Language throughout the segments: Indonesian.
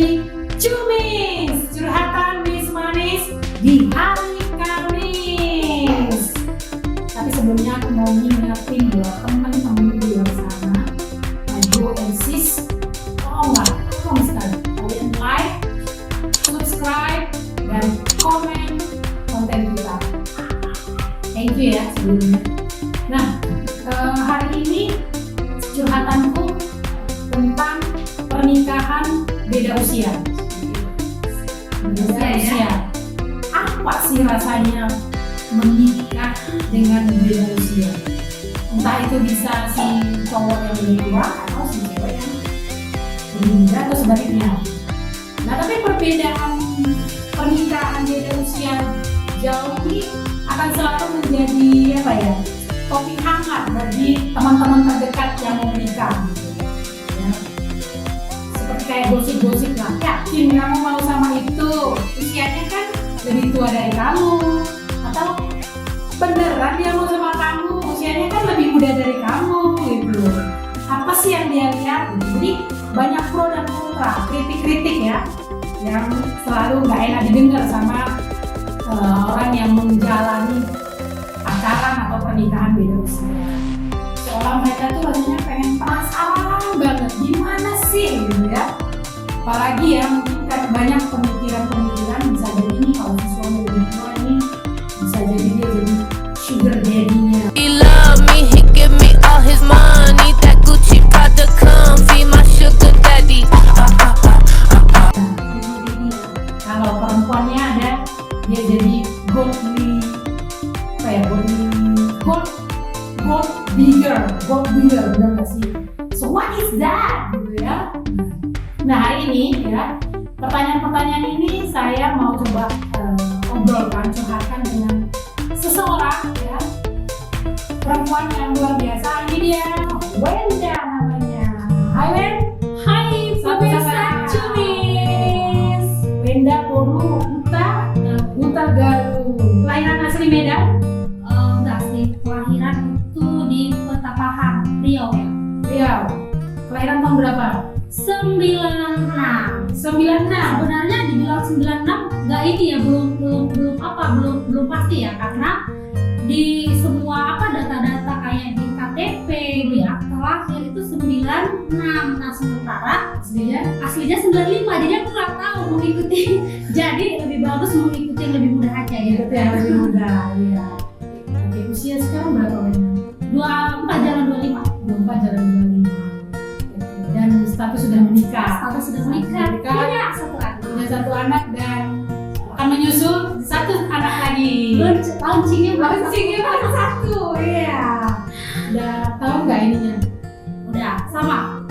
di Cumis, curhatan manis di hari Kamis. Tapi sebelumnya aku mau ngingetin buat teman-teman di luar sana, bro and sis, tolong sekali kalian like, subscribe, dan komen konten kita. Thank you ya sebelumnya. Nah, hari ini curhatanku tentang pernikahan beda usia. Beda usia. Apa sih rasanya menikah dengan beda usia? Entah itu bisa si cowok yang lebih tua atau si cewek yang lebih muda atau sebaliknya. Nah, tapi perbedaan pernikahan beda usia jauh ini akan selalu menjadi topik hangat bagi teman-teman terdekat yang mau menikah. Seperti kayak gosip-gosip lah, yakin kamu mau sama itu, usianya kan lebih tua dari kamu, atau beneran dia mau sama kamu, usianya kan lebih muda dari kamu gitu. Apa sih yang dia lihat? Jadi banyak pro dan kontra, kritik-kritik ya, yang selalu nggak enak didengar sama orang yang menjalani pacaran atau pernikahan beda usia. Seolah mereka tuh rasanya pengen penasaran banget gimana sih gitu ya. Apalagi ya mungkin kan banyak pemikiran bisa jadi nih kalau si suami lebih tua nih bisa jadi dia jadi sugar daddy-nya. He love me, he give me all his money. That Gucci Prada comfy, my sugar daddy. Kalau perempuannya ada dia jadi gold digger, benar nggak sih? So what is that? Gitu ya. Nah hari ini ya pertanyaan-pertanyaan ini saya mau coba obrolkan, curhatkan dengan seseorang ya, perempuan yang luar biasa. Ini dia Wenda namanya. Hai Wen. Hai pemirsa Cumis. Wenda Boru Uta Galuh. Kelahiran asli Medan? Enggak sih, kelahiran itu di Kota Pahang, Riau ya. Riau. Kelahiran tahun berapa? 96. 96. Sebenarnya dibilang 96 enggak ini ya, belum pasti ya, karena di semua data-data kayak di KTP, di akta lahir itu 96. Nah sementara aslinya 95, jadi aku nggak tahu mengikuti. Jadi lebih bagus mengikuti yang lebih mudah aja ya. Itu yang lebih muda ya. Oke, usia sekarang berapa Wenda? 24 jalan 25. 24 jalan 25. Dan status sudah menikah. Punya satu anak. Punya satu anak dan akan menyusul satu anak lagi. Launchingnya baru satu. Iya. Udah tahu nggak ininya? udah sama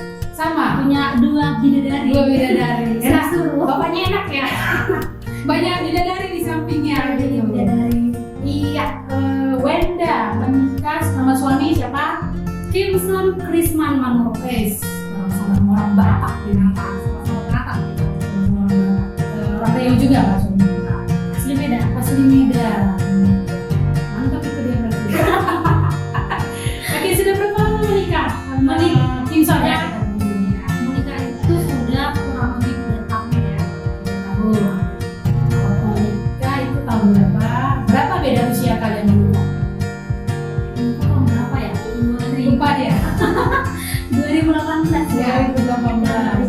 Punya dua bidadari. Enak tuh. Bapaknya enak ya. Banyak bidadari di sampingnya. Bidadari. Iya. Wenda menikah sama suami siapa? Kimson Krisman Manur. Sama orang Batak binatang. Sama Batak. Orang Riau juga nggak suami? Asli Medan. Asli Medan. Mantap itu dia berarti. Oke, sudah berapa lama menikah? Kimson ya? Menikah itu sudah kurang lebih 2 tahun ya. Waktu menikah itu tahun berapa? Berapa beda usia kalian dulu? Itu tahun berapa ya? Lupa dia. 2018 ya. 2018.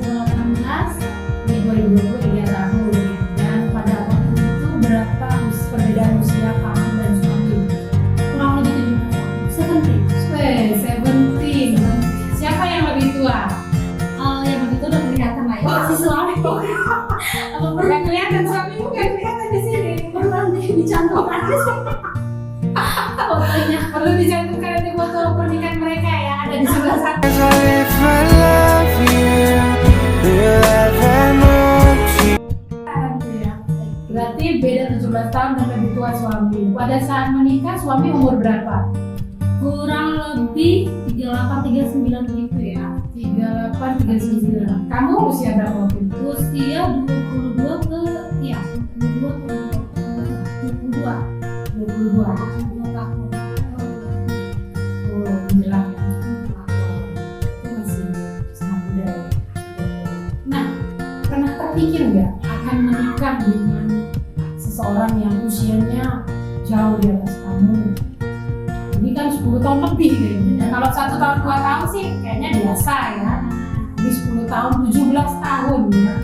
Ini 2020 3 tahun. Dan pada waktu itu berapa perbedaan usia kamu dan suami? Kurang lebih 17. 17. Siapa yang lebih tua? Yang begitu udah kelihatan lah ya. Si suami. Apa perlu Gak kelihatan, suamimu gak kelihatan di sini. perlu nanti dicantumkan fotonya. Perlu dicantumkan di foto pernikahan mereka ya, ada di sebelah sana. Berarti beda 17 tahun dan lebih tua suami. Pada saat menikah suami umur berapa? Kurang lebih 38-39 begitu ya. 38, 39. Kamu usia berapa waktu itu? Usia 22 ke 22 tahun. Oh, menjelang ya. Itu masih sangat muda ya. Nah, pernah terpikir terpikir nggak akan menikah dengan seseorang yang usianya jauh di atas kamu? Ini kan 10 tahun lebih kayaknya. Kalau 1 tahun 2 tahun sih kayaknya biasa ya. Ini 10 tahun 17 tahun ya.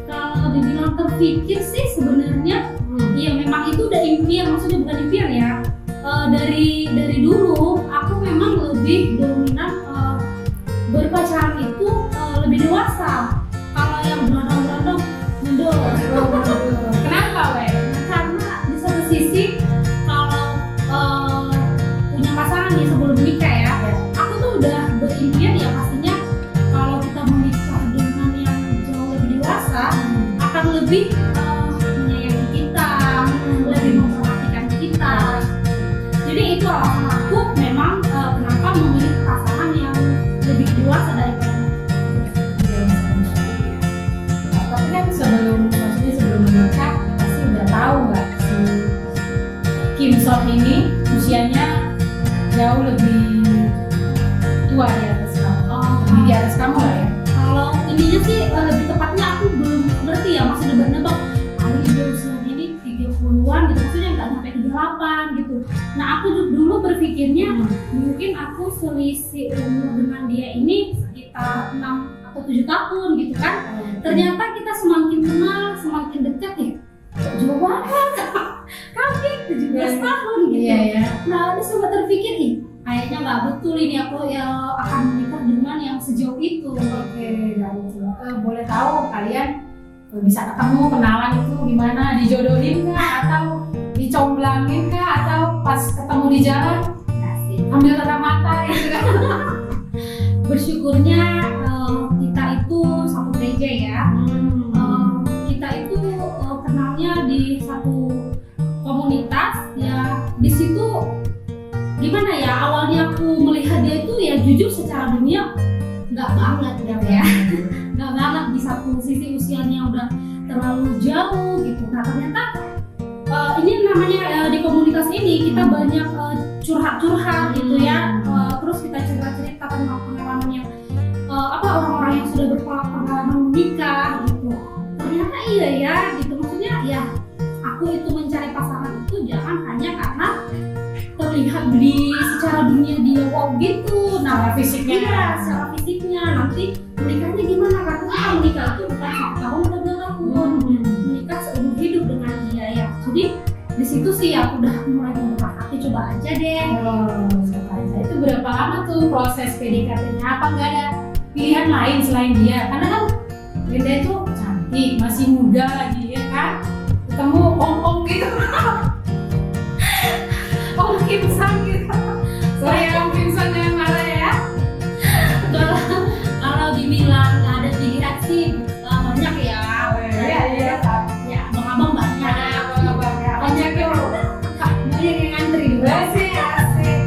Kalau dibilang terpikir sih sebenarnya ya memang itu udah impian, maksudnya bukan impian ya. Dari dulu aku memang lebih dominan berpacaran itu lebih dewasa. Kalau yang berondong-berondong mundur. Kenapa, Wei? Karena di satu sisi kalau punya pasangan nih sebelum menikah ya, aku tuh udah berimpian ya pastinya kalau kita menikah dengan yang jauh lebih dewasa akan lebih menyayangi kita, lebih memperhatikan kita. Jadi itu alasan aku memang kenapa memilih pasangan yang lebih dewasa daripada. Tapi kan maksudnya sebelum menikah pasti udah tahu nggak si Kim Son ini usianya jauh lebih tua di atas kamu. Lebih di atas kamu lah ya. Kalau ininya sih lebih tepatnya aku belum ngerti ya, masih nebak-nebak. Paling dia usianya ini 30-an gitu, maksudnya nggak sampai 38 gitu. Nah aku dulu berpikirnya mungkin aku selisih umur dengan dia ini sekitar 6 atau 7 tahun gitu kan. Ternyata kita semakin kenal, semakin dekat ya. Jauh banget. Kaget 17 tahun gitu. Iya ya. Nah, aku sempat terpikir nih, kayaknya nggak betul ini aku ya akan menikah dengan yang sejauh itu. Oke, boleh tahu kalian bisa ketemu kenalan itu gimana? Dijodohin kah atau dicomblangin kah atau pas ketemu di jalan ambil tata mata gitu kan? Bersyukurnya kita itu satu gereja ya. Kita itu kenalnya di satu komunitas ya. Di situ gimana ya, awalnya aku melihat dia itu ya jujur secara dunia nggak banget gitu ya. Nggak banget, di satu sisi usianya udah terlalu jauh gitu. Nah ternyata ini namanya di komunitas ini kita banyak curhat-curhat gitu ya. Terus kita cerita-cerita tentang pengalaman yang orang-orang yang sudah berpengalaman menikah gitu. Ternyata iya ya gitu, maksudnya ya aku itu mencari pasangan itu jangan hanya karena terlihat di secara dunia dia wow gitu. Nah Fisiknya. iya, secara fisiknya. Nanti menikahnya gimana, karena kita menikah itu bukan 1 tahun atau 2 tahun, menikah seumur hidup dengan dia ya. Jadi di situ sih aku udah mulai membuka hati, coba aja deh. Itu berapa lama tuh proses PDKT-nya? Apa nggak ada pilihan lain selain dia? Karena kan Linda itu cantik, masih muda lagi ya kan? Ketemu om-om gitu. Om Kim Son gitu. Sorry ya Om Kim Son, jangan marah ya. Kalau dibilang nggak ada pilihan sih banyak ya. Iya. Ya abang-abang banyak. Banyak yang Banyak yang ngantri juga. asik.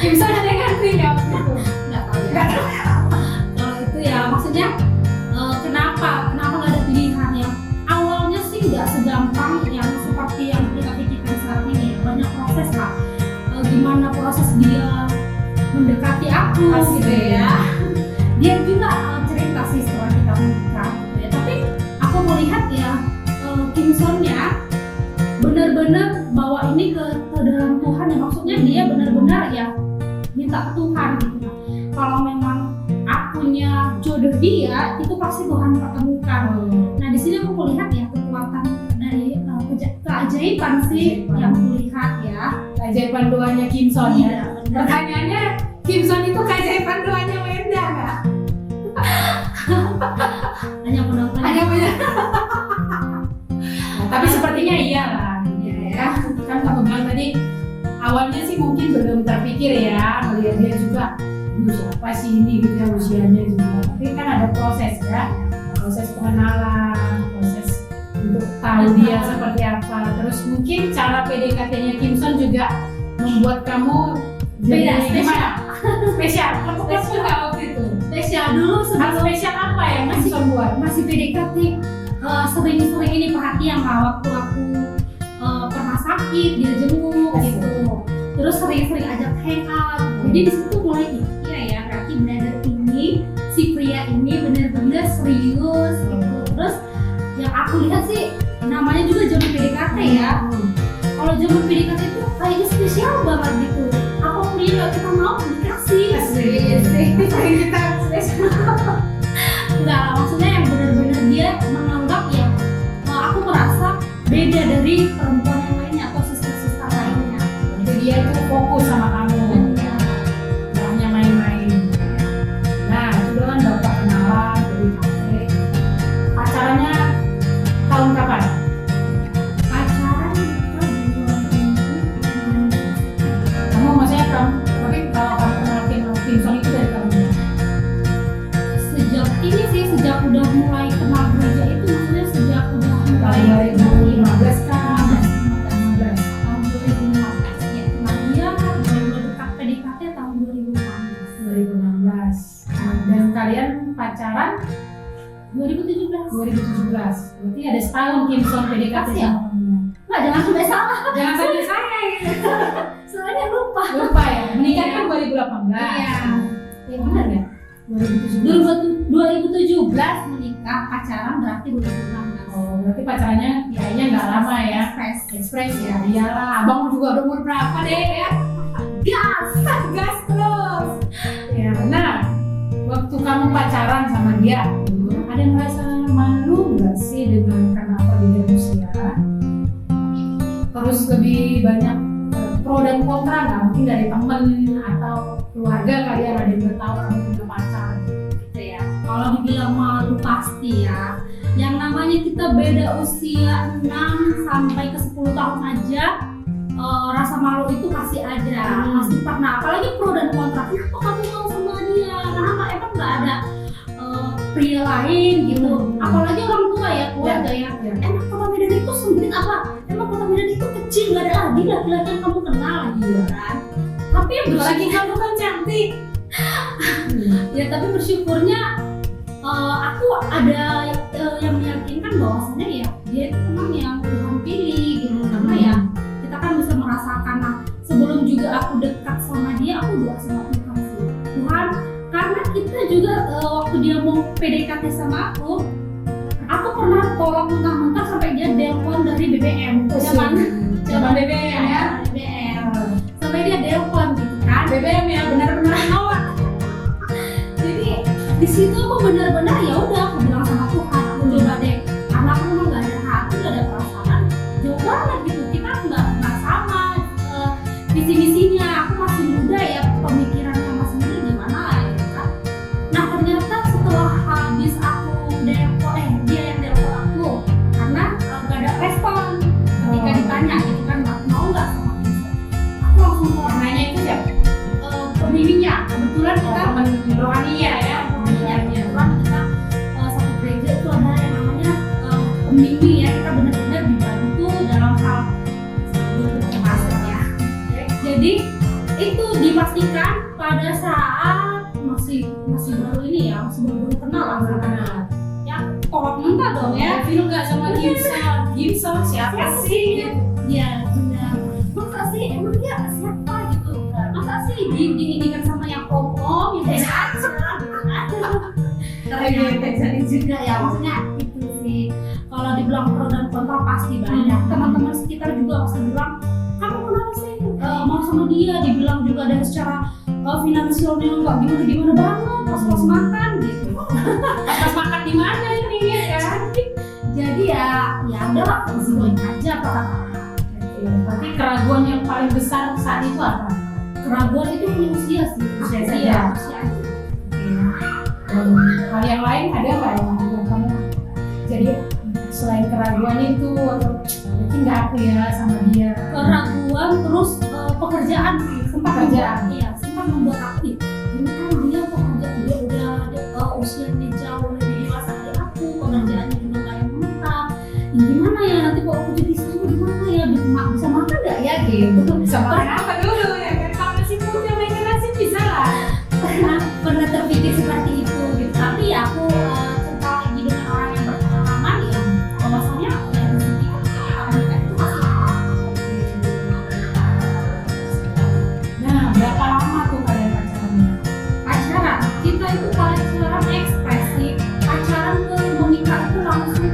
Kim Son ada yang ngantri nggak waktu itu? Nggak tahu ya. Kalau itu ya maksudnya kenapa nggak ada pilihan yang awalnya sih nggak segampang yang seperti yang kita pikirkan sekarang ini. Banyak proses lah. Gimana proses dia mendekati aku gitu ya. Dia juga cerita sih setelah kita menikah gitu ya. Tapi aku melihat ya Kim Son-nya benar-benar bawa ini ke dalam Tuhan ya, maksudnya dia benar-benar ya minta ke Tuhan gitu. Nah, kalau memang akunya jodoh dia itu pasti Tuhan pertemukan. Nah di sini aku melihat ya kekuatan dari keajaiban sih yang kulihat ya. Keajaiban doanya Kim Son ya. Iya, benar. Pertanyaannya, Kim Son itu keajaiban doanya Wenda nggak? Hanya penonton. Hanya punya. Tapi sepertinya iya lah. Ya, kan kamu bilang tadi awalnya sih mungkin belum terpikir ya, melihat dia juga siapa sih ini gitu ya, usianya juga. Tapi kan ada proses ya, proses pengenalan, proses untuk tahu dia seperti apa. Terus mungkin cara PDKT-nya Kim Son juga membuat kamu Beda, gimana? Spesial. Lepuk-lepuk nggak waktu itu? Spesial dulu Hal sebelum spesial apa yang Kim Son buat? masih PDKT sering ini perhatian lah waktu aku pernah sakit dia jenguk gitu, terus sering-sering ajak hangout. Jadi di situ mulai iya ya berarti brother ini si pria ini benar-benar serius gitu. Terus ya yang aku lihat sih namanya juga zaman PDKT ya. Kalau zaman PDKT itu kayaknya spesial banget gitu. Apapun yang kita mau dikasih. Paling kita Enggak lah, maksudnya yang benar-benar dia menganggap ya aku merasa beda dari perempuan yang lainnya atau sister-sister lainnya. Jadi dia itu fokus sama kamu. Ya. Nggak hanya main-main. Nah, itu kan dapat kenalan dari kafe. Pacarannya tahun kapan? Pacaran kita 2016. Kamu maksudnya tapi kalau kamu kenal Kimson itu dari tahun berapa? Sejak ini sih, sejak udah mulai kenal gereja itu, maksudnya sejak udah mulai Tahun 2015 kan? 2015. Tahun 2015 ya, kenal dia baru dekat PDKT tahun 2015. 2016. Dan kalian pacaran 2017. 2017. Berarti ada setahun Kimson PDKT Kasih ya? sama kamu. Nggak, jangan sampai salah. Jangan sampai saya Soalnya lupa. lupa ya. Menikah kan 2018. Iya. Ya benar ya? 2017. 2017 menikah, pacaran berarti 2016. Oh, berarti pacarannya kayaknya nggak lama ya? Express ya. Iyalah, abang juga udah umur berapa deh ya? Gas. Gas terus. Ya, nah, waktu kamu pacaran sama dia, ada yang merasa malu nggak sih dengan karena perbedaan usia? Terus lebih banyak pro dan kontra nggak? Mungkin dari temen atau keluarga kalian ada yang tahu kamu punya pacar gitu ya? Kalau dibilang malu pasti ya. Yang namanya kita beda usia 6 sampai ke 10 tahun aja, rasa malu itu pasti ada, pasti pernah. Apalagi pro dan kontra. Kenapa kamu mau sama dia? Kenapa emang nggak ada pria lain gitu? Apalagi orang tua ya, keluarga ya. Emang kota Medan itu sempit apa? Emang kota Medan itu kecil, nggak ada lagi laki-laki yang kamu kenal gitu kan? Tapi yang Apalagi kamu kan cantik. ya tapi bersyukurnya aku ada yang meyakinkan bahwasannya ya dia itu memang yang Tuhan pilih gitu. Karena ya kita kan bisa merasakan, nah, sebelum juga aku dekat sama dia aku doa sama Tuhan sih, Tuhan, karena kita juga waktu dia mau PDKT sama aku pernah tolak mentah-mentah sampai dia telepon dari BBM zaman BBM ya. BBM sampai dia telepon gitu kan. BBM ya benar-benar nolak. Jadi di situ aku benar-benar ya udah aku bilang sama Tuhan, aku coba deh, karena aku memang nggak ada hati, nggak ada perasaan, jauh banget gitu, kita nggak sama visi misinya, aku masih muda ya, pemikirannya masih muda gimana lah gitu kan. Nah ternyata setelah habis aku dia yang telepon aku, karena nggak ada respon ketika ditanya gitu kan, mau nggak sama dia, aku langsung Nanya itu siapa? pembimbingnya, kebetulan kita Teman rohani ya. kebetulan kita satu gereja itu ada yang namanya pembimbing ya, kita benar-benar dibantu dalam hal pembahasan ya. Jadi itu dipastikan pada saat masih baru ini ya, masih baru kenal lah ya, tolak mentah dong ya. Film nggak sama Gimson siapa sih? Ya benar, masa sih emang dia siapa gitu, masa sih diinikan sama yang om-om yang biasa aja. Ternyata jadi juga ya, maksudnya itu sih. Kalau dibilang pro dan kontra pasti banyak. Teman-teman sekitar juga pasti bilang, kamu kenapa sih mau sama dia? Dibilang juga dari secara finansialnya nggak gimana banget, pas makan gitu. Pas makan di mana ini ya kan? Jadi ya udahlah, izinin aja apa-apa. Tapi keraguan yang paling besar saat itu apa? Keraguan itu hanya usia sih. Usia. Hal yang lain ada nggak yang kamu jadi selain keraguan itu atau mungkin nggak aku ya sama dia? Keraguan terus pekerjaan sih, Pekerjaan. sempat membuat aku ini kan dia pekerjaan dia udah usianya jauh lebih dewasa dari aku, pekerjaannya juga kayak mentah. Gimana ya nanti kalau aku jadi istri gimana ya, bisa makan nggak ya gitu. Bisa makan apa dulu ya kan? Kalau masih muda main nasi bisa lah. Pernah terpikir seperti itu gitu. Tapi ya aku cerita lagi dengan orang yang berpengalaman ya, bahwasanya ya rezeki mereka itu masih Nah, berapa lama tuh kalian pacarannya? pacaran. Kita itu pacaran ekspresif, pacaran ke menikah itu langsung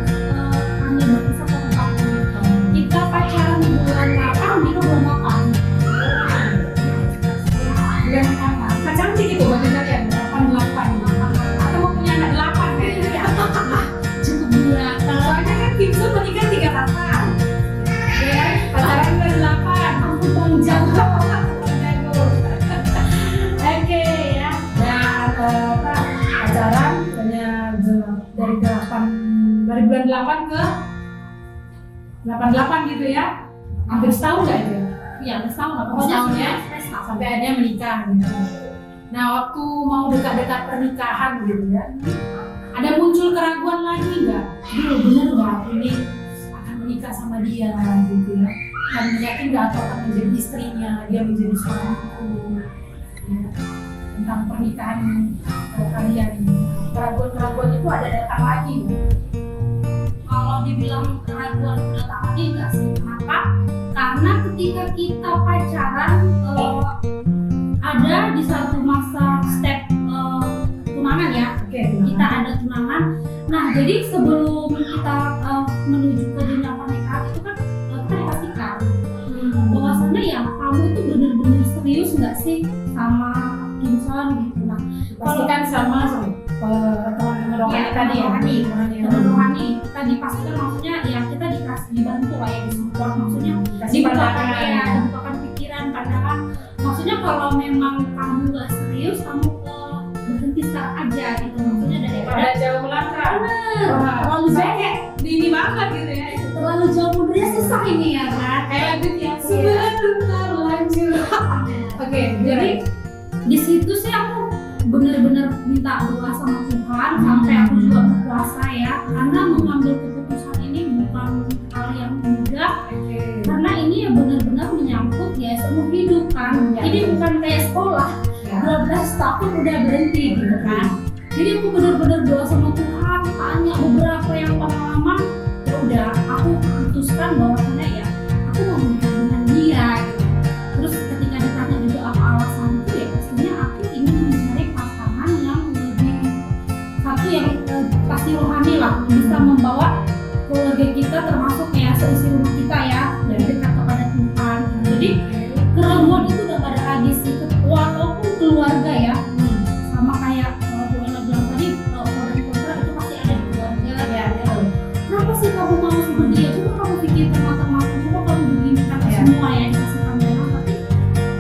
dari bulan 8 ke 88 gitu ya, hampir setahun nggak itu? Iya, setahun lah. Setahun ya, setahun. sampai akhirnya menikah gitu. Nah waktu mau dekat-dekat pernikahan gitu ya, ada muncul keraguan lagi nggak? Bener nggak ini akan menikah sama dia gitu ya? Dan yakin nggak atau akan menjadi istrinya, dia menjadi suamiku? Ya. Tentang pernikahan kalian, keraguan-keraguan itu ada datang lagi nggak? Kalau dibilang keraguan datang lagi enggak sih? Kenapa? Karena ketika kita pacaran ada di satu masa step tunangan ya. Kita ada tunangan. Nah, jadi sebelum kita menuju ke jenjang pernikahan itu kan kita dipastikan bahwasannya ya kamu itu benar-benar serius nggak sih sama Kimson gitu. Nah, Pastikan sama teman-teman rohani tadi ya. teman rohani kita dipastikan, maksudnya ya kita dikasih dibantu lah ya, disupport, maksudnya Kasih dibukakan pandangan. ya, dibukakan pikiran, pandangan. Maksudnya kalau memang kamu nggak serius, kamu berhenti sekarang aja gitu. Maksudnya daripada Pada jauh melangkah. Wah, terlalu saya jauh, kayak ini banget gitu ya. terlalu jauh mundurnya susah ini ya kan. Kayak lagu yang sebelum terlanjur. Oke, Jadi di situ sih aku benar-benar minta doa sama Tuhan sampai aku juga berpuasa ya, karena mengambil keputusan ini bukan hal yang mudah, karena ini ya benar-benar menyangkut ya seumur hidup kan. Ya. Ini bukan kayak sekolah 12 tahun udah berhenti gitu kan. Jadi aku benar-benar doa sama Tuhan, tanya beberapa yang pengalaman, ya udah aku putuskan bahwasannya ya aku mau menikah dengan dia gitu. Terus ketika ditanya juga apa alasanku, ya pastinya aku ingin mencari pasangan yang lebih satu yang pasti rohani lah, bisa membawa keluarga kita termasuk ya seisi rumah kita ya lebih dekat kepada Tuhan. Jadi keraguan itu gak ada lagi sih, walaupun keluarga ya sama kayak Bu Ella bilang tadi, pro dan kontra itu pasti ada di keluarga ya. Kenapa sih kamu mau sama dia? Coba kamu pikirkan matang-matang, coba kamu begini kan semua ya dikasih pandangan. Tapi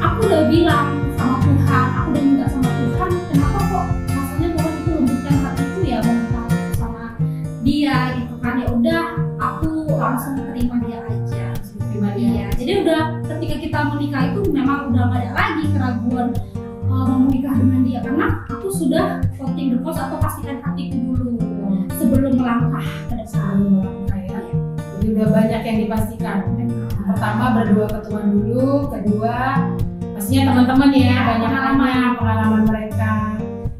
aku udah bilang sama Tuhan, aku udah minta sama Tuhan, kenapa kok rasanya Tuhan itu lembutkan hatiku ya mau minta sama dia gitu kan. Ya udah aku langsung terima dia aja. terima dia. Iya, jadi udah ketika kita menikah itu memang udah gak ada lagi keraguan mau menikah dengan dia, karena aku sudah voting the cost atau pastikan hatiku dulu sebelum melangkah ke depan. Kayak, jadi udah banyak yang dipastikan. Pertama berdoa ke Tuhan dulu, kedua pastinya teman-teman ya, banyak pengalaman mereka.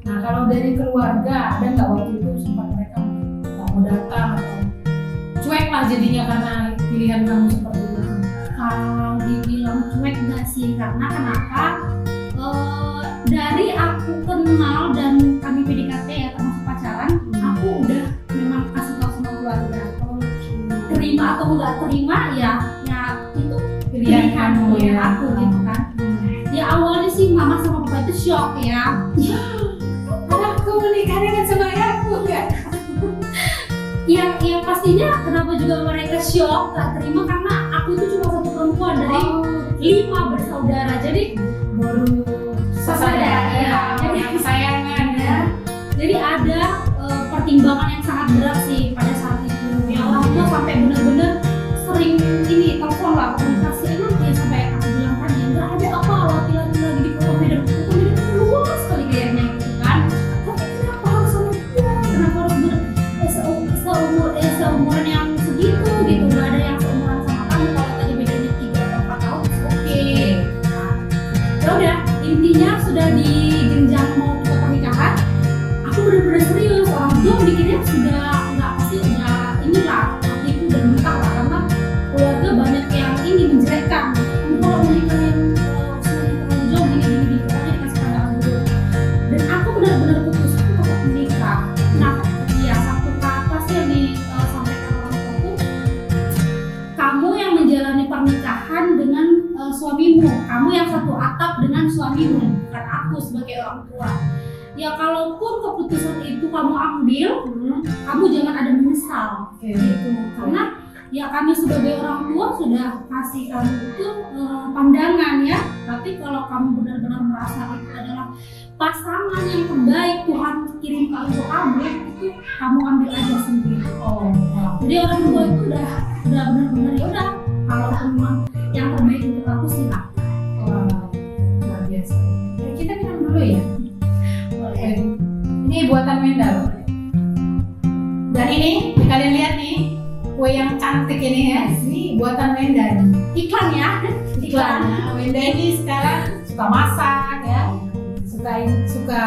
Nah kalau dari keluarga ada nggak waktu itu sempat mereka nggak mau datang atau cuek lah jadinya karena pilihan kamu seperti itu? Kalau dibilang cuek enggak sih, karena kenapa? Dari aku kenal dan kami PDKT ya termasuk pacaran, aku udah memang kasih tahu sama keluarga. Terima atau enggak terima ya itu Pilihan kamu ya. aku gitu kan. Ya awalnya sih mama sama papa itu shock ya. Anakku menikah dengan saudaraku kan? Ya pastinya kenapa juga mereka shock gak terima, karena aku itu cuma satu perempuan dari 5 bersaudara, jadi Baru saudara ya. Jadi kesayangan ya. Jadi ada pertimbangan yang sangat berat sih pada saat itu. Ya orang tua sampai benar-benar sering ini telepon lah komunikasi, emang ya sampai aku bilang tadi nggak ada apa laki-laki lagi di kota Medan itu luas sekali kayaknya gitu kan. Tapi kenapa harus sama dia? Kenapa harus seumuran yang segitu gitu? Nggak ada yang seumuran sama kamu. Kalau tadi bedanya 3 atau 4 tahun, oke. Ya udah, intinya sudah di jenjang mau ke pernikahan, aku benar-benar serius. Orang tua mikirnya sudah nggak pasti udah inilah hatiku udah mentah lah, karena keluarga banyak yang ini menjelekkan. Kamu kalau menikah yang terlalu jauh gini pokoknya dikasih pandangan dulu. Dan aku benar-benar putus untuk menikah. Nah, ya satu kata sih yang disampaikan orang tuaku, kamu yang menjalani pernikahan dengan suamimu, kamu yang satu atap dengan suamimu, bukan aku sebagai orang tua. Ya kalaupun keputusan itu kamu ambil, kamu jangan ada menyesal gitu. Karena ya kami sebagai orang tua sudah kasih kamu itu pandangan ya. Tapi kalau kamu benar-benar merasa itu adalah pasangan yang terbaik Tuhan kirimkan untuk kamu itu kamu ambil aja sendiri. Oh, wow. Jadi orang tua itu udah benar-benar ya udah, kalau memang yang terbaik untuk aku silakan. Wah, luar biasa. Kita minum dulu ya. Boleh. Ini buatan Wenda loh. Dan ini kalian lihat nih, kue yang cantik ini ya, ini buatan Wenda nih. Iklan ya. Iklan. Wenda ini sekarang suka masak ya, suka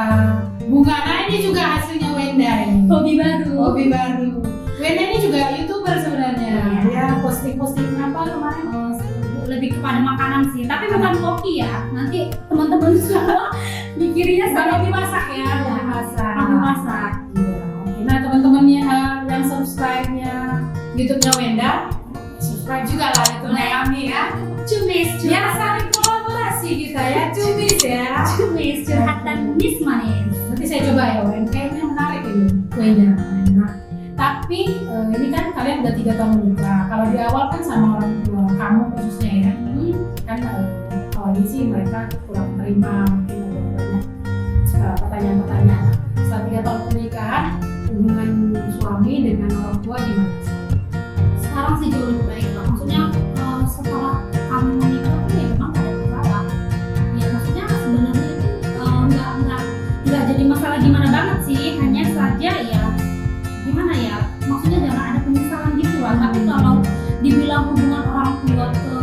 bunga. Nah ini juga hasilnya Wenda ini. Hobi baru. Hobi baru. Wenda ini juga YouTuber sebenarnya. Ya posting apa kemarin? Lebih kepada makanan sih, tapi bukan kopi ya. Nanti teman-teman semua mikirnya saya hobi masak ya, hobi masak. Hobi masak. Iya. Oke. Nah teman-temannya yang subscribe-nya YouTube-nya Wenda, subscribe juga lah YouTube-nya kami ya. Cumis, Biar saling kolaborasi kita ya, cumis ya. cumis, curhat dan manis manis. Nanti saya coba ya, Wen. Kayaknya menarik ini kuenya. Nah, tapi ini kan kalian udah 3 tahun menikah. Kalau di awal kan sama orang tua kamu khususnya ya, kan awalnya sih mereka kurang terima, mungkin ada banyak pertanyaan-pertanyaan. Setelah 3 tahun pernikahan, hubungan suami dengan orang tua gimana sih? Sekarang sih jauh lebih baik lah. Maksudnya setelah kami menikah pun ya memang ada masalah. Ya maksudnya sebenarnya itu nggak jadi masalah gimana banget sih. Hanya saja ya gimana ya. Maksudnya jangan ada penyesalan gitu lah. Tapi kalau dibilang hubungan orang tua ke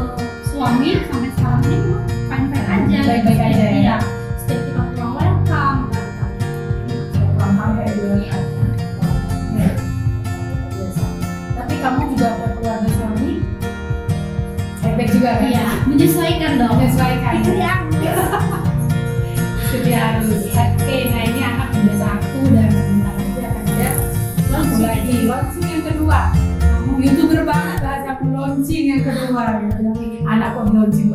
suami sampai sekarang ini memang fine-fine aja. Baik-baik aja ya. Iya. Setiap kita pulang welcome. Pulang sampai juga. Tapi kamu juga berkeluarga suami, baik juga kan? Iya, menyesuaikan dong. Menyesuaikan. Itu dia. Itu dia harus. Oke, nah ini anak udah 1 dan sebentar lagi akan ada launching yang kedua. Kamu YouTuber banget lah, aku launching yang kedua. Anak kok launching.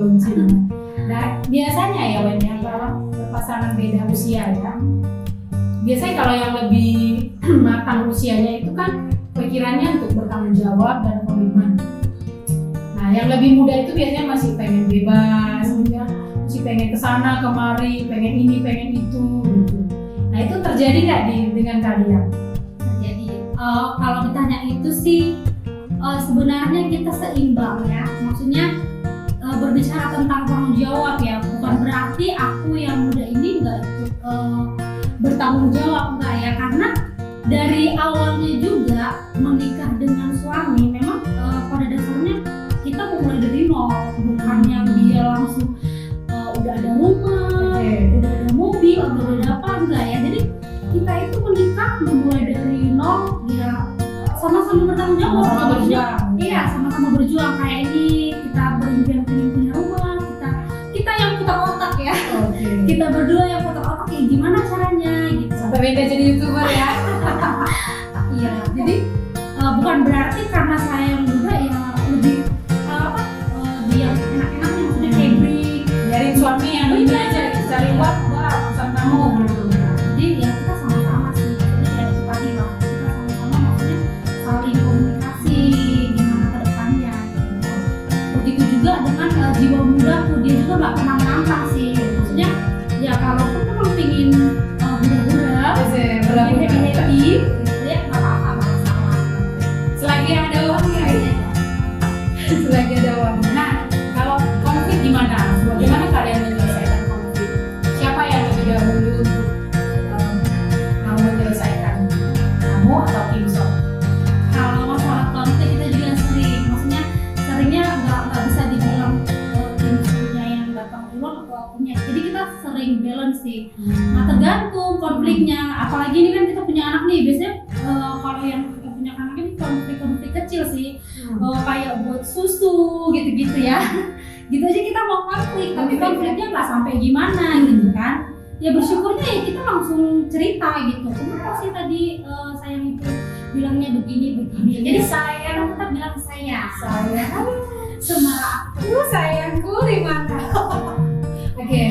Nah biasanya ya Wen ya, kalau pasangan beda usia ya, biasanya kalau yang lebih matang usianya itu kan pikirannya untuk bertanggung jawab dan komitmen. Nah, yang lebih muda itu biasanya masih pengen bebas, ya, masih pengen kesana kemari, pengen ini, pengen itu, gitu. Nah, itu terjadi nggak dengan kalian? Jadi kalau ditanya itu sih sebenarnya kita seimbang ya. Maksudnya berbicara tentang tanggung jawab ya, bukan berarti aku yang muda ini nggak ikut bertanggung jawab, enggak ya, karena dari awalnya juga menikah dengan suami memang pada dasarnya kita mulai dari nol, bukan yang dia langsung udah ada rumah, udah ada mobil, udah ada apa, enggak ya. Jadi kita itu menikah mulai dari nol ya, sama-sama bertanggung jawab, Sama-sama berjuang. Iya, sama-sama berjuang. Kayak ini kita berimpian pengen punya rumah, kita yang putar otak ya. Kita berdua yang putar otak ya gimana caranya gitu. Sampai beda jadi YouTuber ya. Iya, jadi bukan berarti karena saya yang muda ya lebih dia enak-enaknya maksudnya kayak break. Biarin suami yang ini aja cari uang, urusan kamu. Jadi ya kita sama-sama sih. Jadi kayak tadi lah, kita sama-sama maksudnya saling komunikasi gimana ke depannya. Begitu juga dengan jiwa muda tuh, dia juga nggak pernah menantang sih. Maksudnya ya kalaupun memang pingin happy, ya nggak apa-apa, sama-sama. Selagi ada uangnya. Selagi ada uang. Nah, kalau konflik gimana? Bagaimana kalian menyelesaikan konflik? Siapa yang lebih dahulu untuk mau menyelesaikan? Kamu atau Kim Sok? Kalau masalah konflik kita juga sering, maksudnya seringnya nggak bisa dibilang tim punya yang datang duluan atau akunya. Jadi kita sering balance sih. Nah tergantung konfliknya. Apalagi ini kan kita punya anak nih, biasanya kalau yang kita punya anak ini konflik kecil sih. Kayak buat susu gitu-gitu ya. Gitu aja kita mau konflik, tapi konfliknya nggak sampai gimana gitu kan. Ya bersyukurnya ya kita langsung cerita gitu. Kenapa sih tadi sayang itu bilangnya begini. Jadi sayang tetap bilang sayang. Semarah Aku sayangku di mana? Oke.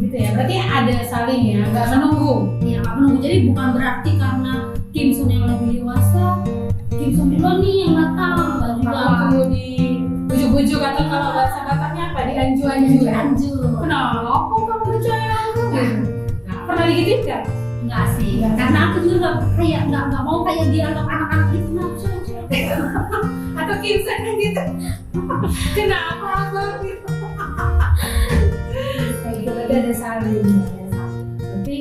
Gitu ya. Berarti ada saling ya, nggak menunggu. ya nggak menunggu. Jadi bukan berarti karena Kim Sun yang lebih dewasa, Kim Sun duluan nih yang matang, nggak juga. Aku di bujuk-bujuk atau kalau bahasa Bataknya apa? Di anju-anju. Anju. Kenapa kamu percaya aku? Gitu. gitu kan? Enggak sih, karena aku juga nggak mau kayak dianggap anak-anak gitu. Atau Kimson kan gitu? Kenapa abang gitu? Kayak gitu berarti ada saling ya. Berarti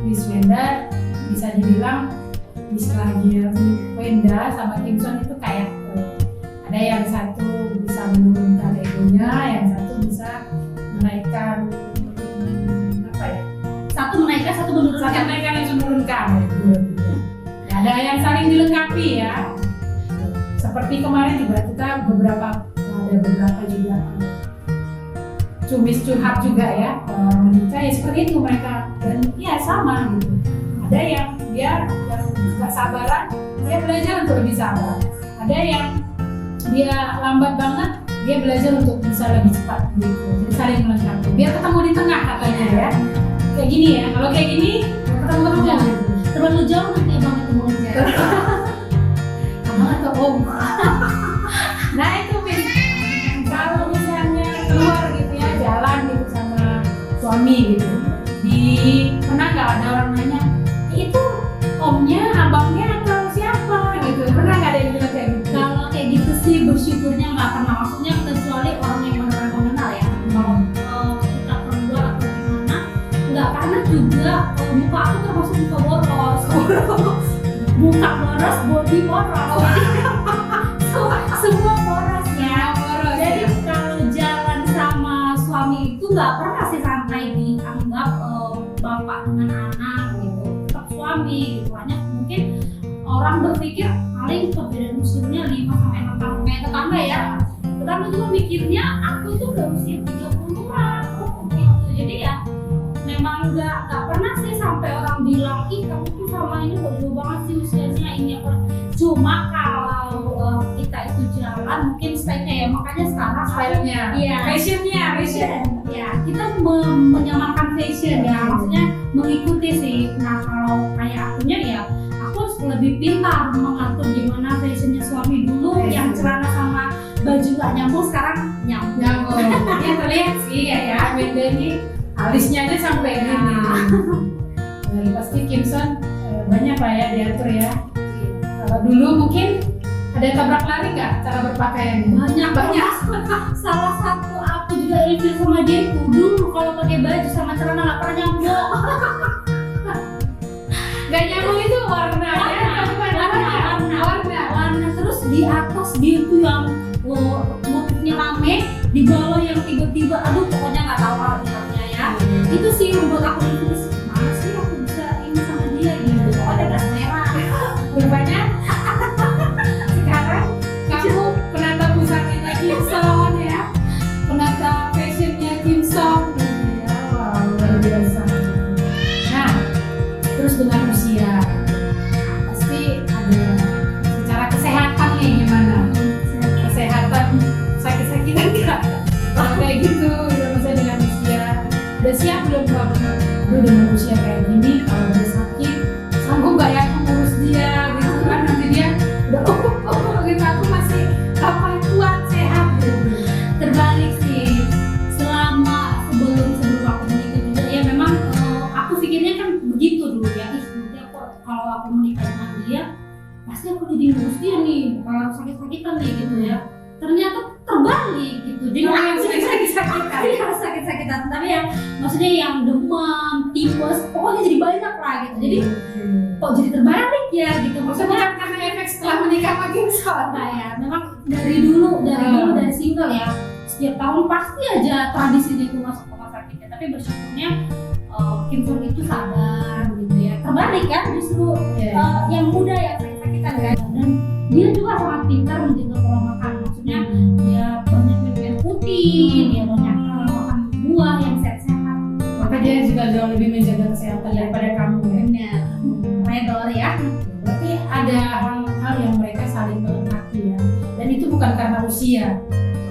Miss Wenda bisa dibilang istilahnya Wenda sama Kimson itu kayak ada yang satu bisa menurunkan egonya, yang satu bisa menaikkan apa ya? Satu menaikkan, satu menurunkan. Satu menaikkan yang menurunkan. Ya, ada yang saling dilengkapi ya. Seperti kemarin juga kita ada beberapa juga cumis curhat juga ya menikah ya seperti itu mereka dan ya sama gitu. Ada yang dia yang nggak sabaran, dia belajar untuk lebih sabar. Ada yang dia lambat banget, dia belajar untuk bisa lebih cepat gitu. Jadi saling melengkapi. Biar ketemu di tengah katanya ya. Kayak gini ya. Kalau kayak gini ketemu gitu. Terlalu jauh nanti abang ketemu aja. Abang atau om. Nah itu Miss. Kalau misalnya keluar gitu ya jalan gitu sama suami gitu. Pernah nggak ada orang nanya itu omnya, abangnya atau siapa gitu? Pernah nggak ada yang bilang kayak gitu? Kalau kayak gitu sih bersyukurnya nggak pernah, maksudnya kecuali orang yang benar-benar mengenal ya. Kalau kita keluar atau gimana, nggak, karena juga muka aku termasuk muka boros. Muka boros, body boros. Semua boros ya. Jadi kalau jalan sama suami itu nggak pernah sih sampai dianggap bapak dengan anak gitu, tetap suami gitu. Hanya mungkin orang berpikir paling perbedaan usianya 5-6 tahun kayak tetangga ya. Tetangga juga mikirnya aku itu udah usia 30-an gitu. Jadi ya memang nggak pernah sih sampai orang bilang ih kamu tuh sama ini kok jauh banget sih usianya ini apa. Cuma kalau kita itu jalan mungkin stylenya ya, makanya sekarang Stylenya, iya, fashionnya, ya kita menyamakan fashion ya, maksudnya mengikuti sih. Nah kalau kayak akunya ya aku harus lebih pintar mengatur gimana fashionnya suami dulu yang celana sama baju gak nyambung, sekarang nyambung. Ya terlihat sih ya Wenda ini alisnya aja sampai gini. Dan pasti Kimson banyak lah ya diatur ya. Kalau dulu mungkin ada tabrak lari nggak cara berpakaian? Banyak. Salah satu aku juga review sama dia itu dulu kalau pakai baju sama celana nggak pernah nyambung. Nggak nyambung itu warnanya, warna. Terus di atas dia itu yang motifnya rame, di bawah yang tiba-tiba aduh pokoknya nggak tahu artinya ya. Itu sih yang membuat aku review, mana sih aku bisa ini sama dia gitu. Pokoknya gas merah. Rupanya sekarang kamu penata busanya Kimson ya, penata fashionnya Kimson ya, wow, luar biasa. Nah, terus dengan usia pasti ada secara kesehatan nih gimana? Kesehatan sakit-sakitan nggak? Kalau kayak gitu, udah masa dengan usia udah siap belum kamu? Aduh dengan usia kayak gini kalau udah sakit sanggup nggak ya aku ngurus dia gitu kan, nanti dia udah gitu aku masih kapan kuat sehat gitu. Terbalik sih, sebelum aku menikah juga ya memang aku pikirnya kan begitu dulu ya, nanti aku kalau aku menikah dengan dia pasti aku jadi ngurus dia nih, kalau sakit-sakitan nih gitu ya. Ternyata terbalik gitu, jadi yang sakit-sakitan iya sakit-sakitan, tapi ya maksudnya yang demam, tipes, pokoknya jadi banyak lah gitu. Jadi kok jadi terbalik ya gitu, maksudnya karena efek setelah menikah makin soal. nah ya memang dari dulu dari single ya, setiap tahun pasti aja tradisinya itu masuk rumah sakit ya. Tapi bersyukurnya Kimson itu sadar gitu ya, terbalik kan justru yang muda yang sakit-sakitan kan. Dan dia juga sangat pintar menjaga pola makan, maksudnya dia banyak minum air putih, dia banyak makan buah yang sehat-sehat. Maka dia juga jauh lebih menjaga kesehatan daripada kamu ya. Benar, redor ya. Berarti ada hal-hal yang mereka saling melengkapi ya. Dan itu bukan karena usia,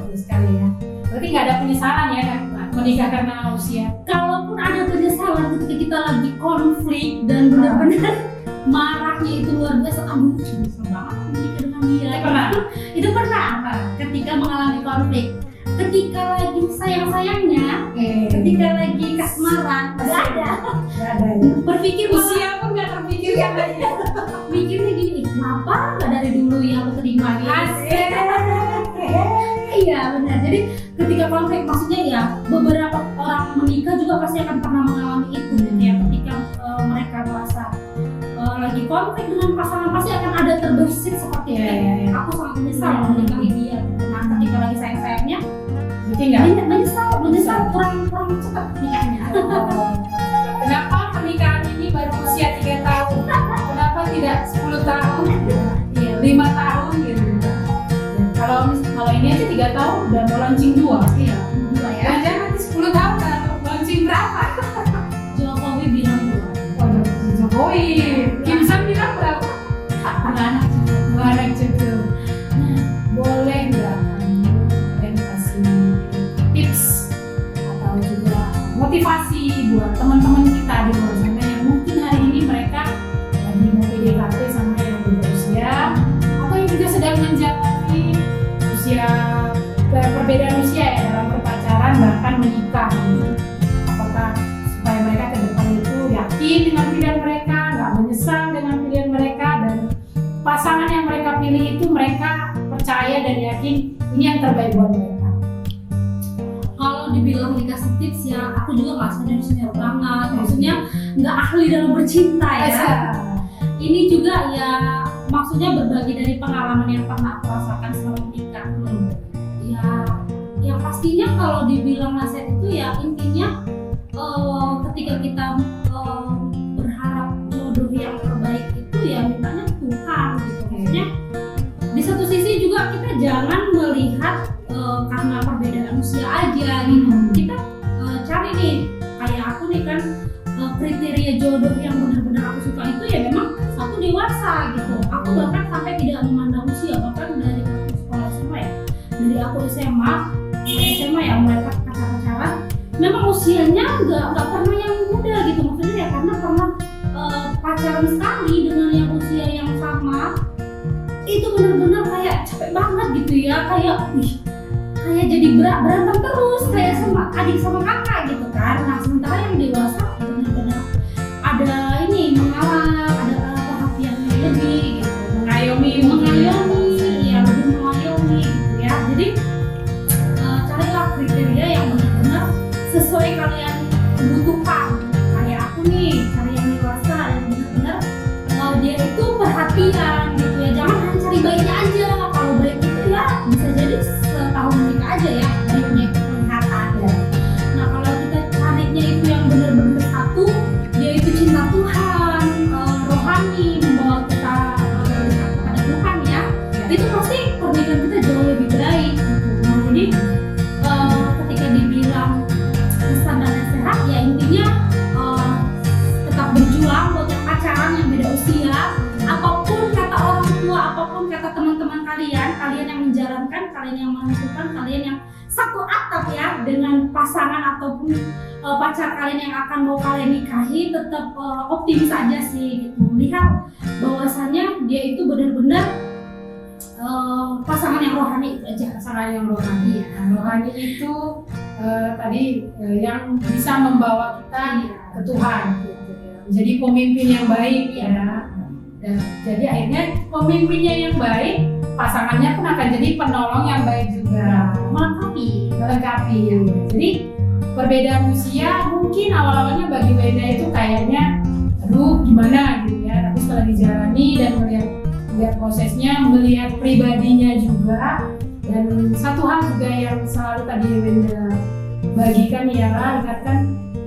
bagus sekali ya. Berarti nggak ada penyesalan ya kan menikah karena usia. Kalaupun ada penyesalan ketika kita lagi konflik dan benar-benar marahnya itu luar biasa, aduh nyesel banget menikah dengan dia. Pernah? Itu pernah ketika mengalami konflik. ketika lagi sayang-sayangnya, ketika lagi kasmaran, nggak ada. Berpikir Usia pun nggak terpikirkan lagi. mikirnya gini, kenapa nggak dari dulu ya aku terima gitu. Asik. Iya benar. Jadi ketika konflik, maksudnya ya beberapa orang menikah juga pasti akan pernah mengalami itu gitu ya. Ketika mereka merasa lagi konflik dengan pasangan, pasti akan ada terbersit seperti aku sangat menyesal menikahi dia. Nah ketika lagi sayang-sayangnya menyesal kurang cepat nikahnya. Kenapa pernikahan ini baru usia 3 tahun? Kenapa tidak 10 tahun? Iya, 5 tahun gitu. Kalau ini aja 3 tahun udah mau launching 2. Iya, dua ya. Jangan nanti 10 tahun kan launching berapa? Jokowi bilang dua. Oh, Jokowi. Kim Sam bilang berapa? Dua anak cukup. Nah, boleh nggak kalian kasih tips atau juga motivasi buat teman-teman kita di luar sana yang mungkin hari ini mereka lagi mau PDKT sama yang berusia atau yang juga sedang menjalani usia perbedaan usia ya dalam berpacaran bahkan menikah gitu. Apakah supaya mereka ke depan itu yakin dengan pilihan mereka, nggak menyesal dengan pilihan mereka, dan pasangan yang mereka pilih itu mereka percaya dan yakin ini yang terbaik buat mereka. Kalau dibilang dikasih tips ya, aku juga nggak senior banget. Maksudnya nggak ahli dalam bercinta ya. Ini juga ya maksudnya berbagi dari pengalaman yang pernah aku rasakan selama menikah. Ya pastinya kalau dibilang nasihat itu ya intinya ketika kita berharap jodoh yang terbaik itu ya mintanya Tuhan gitu. Maksudnya di satu sisi juga kita jangan melihat karena perbedaan usia aja gitu. Kita cari nih, kayak aku nih kan kriteria jodoh yang benar-benar aku suka itu ya memang aku dewasa gitu. Aku bahkan sampai tidak memandang usia, bahkan dari aku sekolah SMA ya, dari aku SMA ya mulai pacaran, memang usianya nggak pernah yang muda gitu. Maksudnya ya karena pernah pacaran sekali dengan yang usia yang sama, itu benar-benar kayak capek banget gitu ya, kayak jadi berantem terus kayak sama adik sama kakak gitu kan. Nah sementara yang dewasa benar-benar ada ini mengalah, ada perhatiannya lebih gitu, mengayomi ya, lebih mengayomi gitu ya. Jadi carilah kriteria yang benar-benar sesuai kalian butuhkan. Kayak aku nih cari yang dewasa dan benar-benar dia itu perhatian gitu ya. Jangan hanya cari baiknya aja. Kalau baik itu ya bisa jadi setahun menikah aja ya, baiknya itu kelihatan ya. Nah kalau kita carinya itu yang benar-benar satu, dia itu cinta Tuhan, rohani, membawa kita kepada Tuhan ya, itu pasti pernikahan kita jauh lebih baik gitu. Nah jadi ketika dibilang pesan dan nasihat ya intinya tetap berjuang buat yang pacaran yang beda usia. Apapun kata orang tua, apapun kata teman-teman kalian yang menjalankan, kalian yang menentukan, kalian yang satu atap ya dengan pasangan ataupun pacar kalian yang akan mau kalian nikahi, tetap optimis aja sih gitu. Lihat bahwasannya dia itu benar-benar pasangan yang rohani itu aja. Pasangan yang rohani. Rohani itu tadi yang bisa membawa kita ke Tuhan gitu ya. Menjadi pemimpin yang baik ya. Dan jadi akhirnya pemimpinnya yang baik, pasangannya pun akan jadi penolong yang baik juga, melengkapi. Jadi perbedaan usia mungkin awal-awalnya bagi Wenda itu kayaknya aduh gimana gitu ya, tapi setelah dijalani dan melihat prosesnya, melihat pribadinya juga. Dan satu hal juga yang selalu tadi Wenda bagikan ya, ingatkan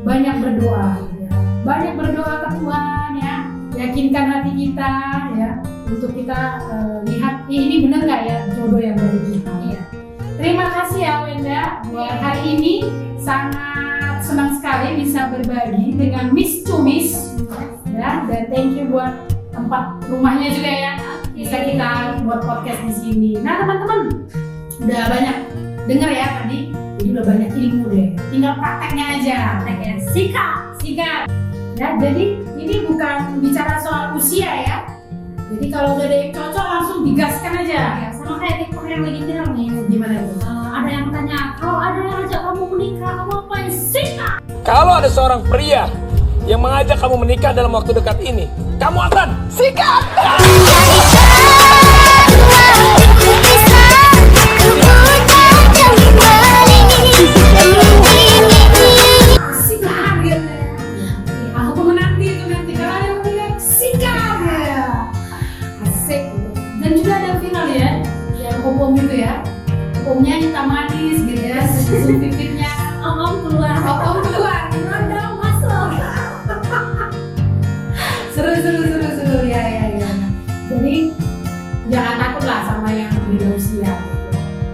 banyak berdoa ya. Banyak berdoa ke Tuhan ya, yakinkan hati kita ya, untuk kita lihat ini benar nggak ya jodoh yang dari kita ya. Terima kasih ya Wenda buat hari ini, sangat senang sekali bisa berbagi dengan Miss Cumis ya, dan thank you buat tempat rumahnya juga ya, bisa kita buat podcast di sini. Nah teman-teman udah banyak dengar ya tadi, jadi udah banyak ilmu deh, tinggal prakteknya aja, sikat ya. Jadi ini bukan bicara soal usia ya, jadi kalau udah ada yang cocok langsung digaskan aja. Ya, sama kayak TikTok yang lagi viral nih. Gimana itu? Ada yang tanya, kalau ada yang ajak kamu menikah, kamu apain? Sikat! Kalau ada seorang pria yang mengajak kamu menikah dalam waktu dekat ini, kamu akan sikat. Sikat gitu ya. Aku menanti itu nanti kalau ada yang bilang sikat ya. Asik. Dan juga ada viral ya, yang om itu ya. Omnya hitam manis gitu ya, zoom pipitnya. Om keluar. Om keluar. Rendang masuk. Seru ya. Jadi jangan takut lah sama yang beda usia.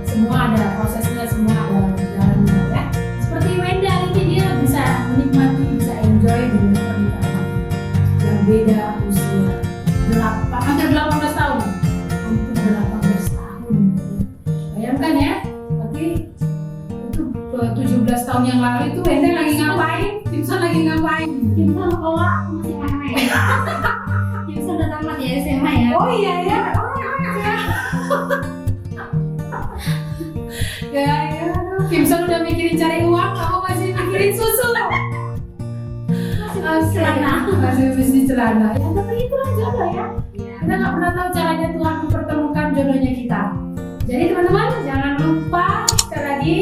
Semua ada prosesnya, semua ada jalannya ya. Seperti Wenda ini dia bisa menikmati, bisa enjoy dengan pernikahan yang beda usia. Hampir 18 tahun. Hampir 18 tahun. Bayangkan ya, berarti itu 17 tahun yang lalu itu Wenda lagi ngapain? Timson lagi ngapain? Timson kalau aku masih main. Timson udah tamat ya SMA ya. Oh iya ya. Ya, Kimson udah mikirin cari uang, kamu masih mikirin susu. Masih di celana. Ya, tapi itulah jodoh ya. Kita nggak pernah tahu caranya Tuhan mempertemukan jodohnya kita. Jadi teman-teman jangan lupa sekali lagi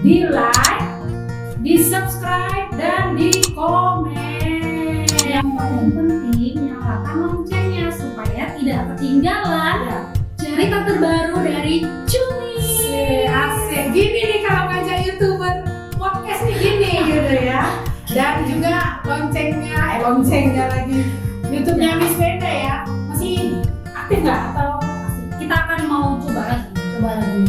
di like, di subscribe dan di komen. Yang paling penting nyalakan loncengnya supaya tidak ketinggalan cerita terbaru dari Cumi. Asik, gini nih kalau ngajak youtuber podcast nih gini gitu ya. Dan juga loncengnya lagi YouTube-nya Miss Wenda ya. Masih aktif nggak atau Kita akan mau coba lagi.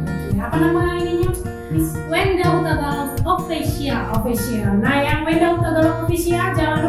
Oke, apa nama ininya? Miss Wenda Utagalog Official. Official. Nah, yang Wenda Utagalog Official jangan